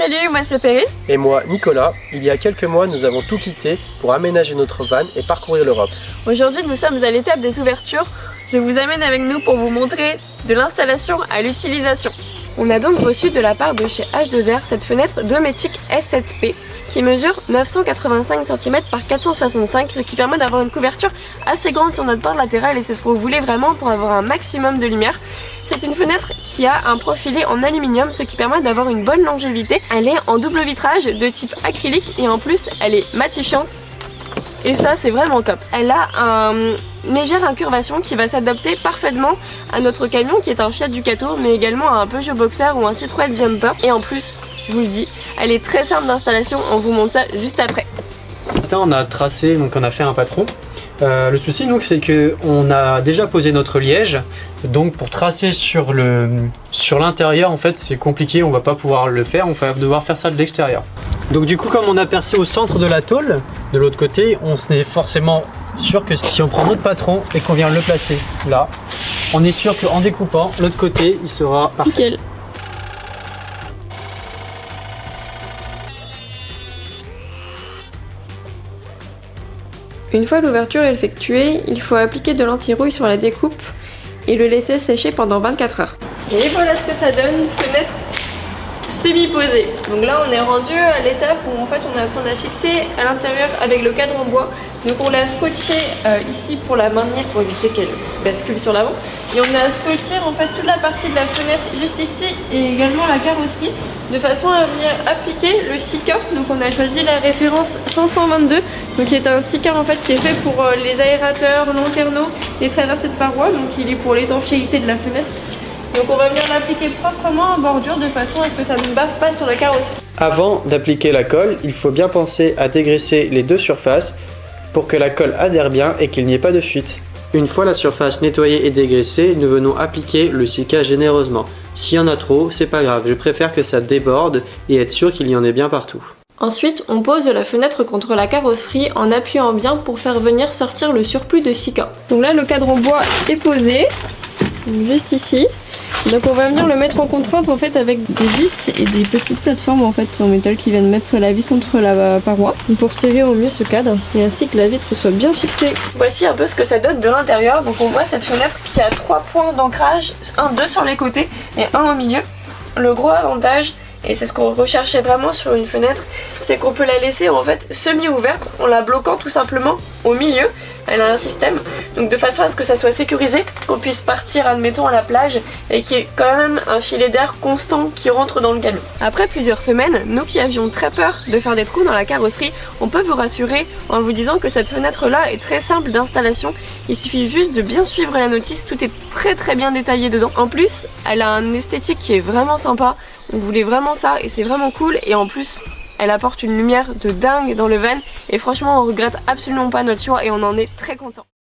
Salut, moi c'est Perrine. Et moi, Nicolas. Il y a quelques mois, nous avons tout quitté pour aménager notre van et parcourir l'Europe. Aujourd'hui, nous sommes à l'étape des ouvertures. Je vous amène avec nous pour vous montrer de l'installation à l'utilisation. On a donc reçu de la part de chez H2R cette fenêtre Dometic S7P qui mesure 985 cm par 465, ce qui permet d'avoir une couverture assez grande sur notre bord latéral et c'est ce qu'on voulait vraiment pour avoir un maximum de lumière. C'est une fenêtre qui a un profilé en aluminium, ce qui permet d'avoir une bonne longévité. Elle est en double vitrage de type acrylique et en plus elle est matifiante. Et ça c'est vraiment top. Elle a une légère incurvation qui va s'adapter parfaitement à notre camion qui est un Fiat Ducato mais également à un Peugeot Boxer ou un Citroën Jumper. Et en plus, je vous le dis, elle est très simple d'installation, on vous montre ça juste après. On a tracé, donc on a fait un patron. Le souci donc c'est que on a déjà posé notre liège, donc pour tracer sur l'intérieur en fait c'est compliqué, on va pas pouvoir le faire, on va devoir faire ça de l'extérieur. Donc du coup comme on a percé au centre de la tôle, de l'autre côté, on est forcément sûr que si on prend notre patron et qu'on vient le placer là, on est sûr qu'en découpant l'autre côté il sera parfait. Nickel. Une fois l'ouverture effectuée, il faut appliquer de l'anti-rouille sur la découpe et le laisser sécher pendant 24 heures. Et voilà ce que ça donne, fenêtre semi-posée. Donc là on est rendu à l'étape où en fait on est en train de la fixer à l'intérieur avec le cadre en bois. Donc on l'a scotché ici pour la maintenir pour éviter qu'elle bascule sur l'avant. Et on a scotché en fait toute la partie de la fenêtre juste ici et également la carrosserie de façon à venir appliquer le Sika. Donc on a choisi la référence 522, donc qui est un Sika en fait qui est fait pour les aérateurs, lanterneaux, les traversées de parois. Donc il est pour l'étanchéité de la fenêtre. Donc on va venir l'appliquer proprement en bordure de façon à ce que ça ne bave pas sur la carrosserie. Avant d'appliquer la colle, il faut bien penser à dégraisser les deux surfaces pour que la colle adhère bien et qu'il n'y ait pas de fuite. Une fois la surface nettoyée et dégraissée, nous venons appliquer le Sika généreusement. S'il y en a trop, c'est pas grave, je préfère que ça déborde et être sûr qu'il y en ait bien partout. Ensuite, on pose la fenêtre contre la carrosserie en appuyant bien pour faire venir sortir le surplus de Sika. Donc là, le cadre en bois est posé, juste ici. Donc on va venir le mettre en contrainte en fait avec des vis et des petites plateformes en fait en métal qui viennent mettre la vis contre la paroi pour serrer au mieux ce cadre et ainsi que la vitre soit bien fixée. Voici un peu ce que ça donne de l'intérieur. Donc on voit cette fenêtre qui a 3 points d'ancrage, deux sur les côtés et un au milieu. Le gros avantage, et c'est ce qu'on recherchait vraiment sur une fenêtre, c'est qu'on peut la laisser en fait semi-ouverte en la bloquant tout simplement au milieu. Elle a un système, donc de façon à ce que ça soit sécurisé, qu'on puisse partir admettons à la plage et qu'il y ait quand même un filet d'air constant qui rentre dans le camion. Après plusieurs semaines, nous qui avions très peur de faire des trous dans la carrosserie, on peut vous rassurer en vous disant que cette fenêtre là est très simple d'installation. Il suffit juste de bien suivre la notice, tout est très bien détaillé dedans. En plus, elle a un esthétique qui est vraiment sympa, on voulait vraiment ça et c'est vraiment cool et en plus elle apporte une lumière de dingue dans le van et franchement on regrette absolument pas notre choix et on en est très content.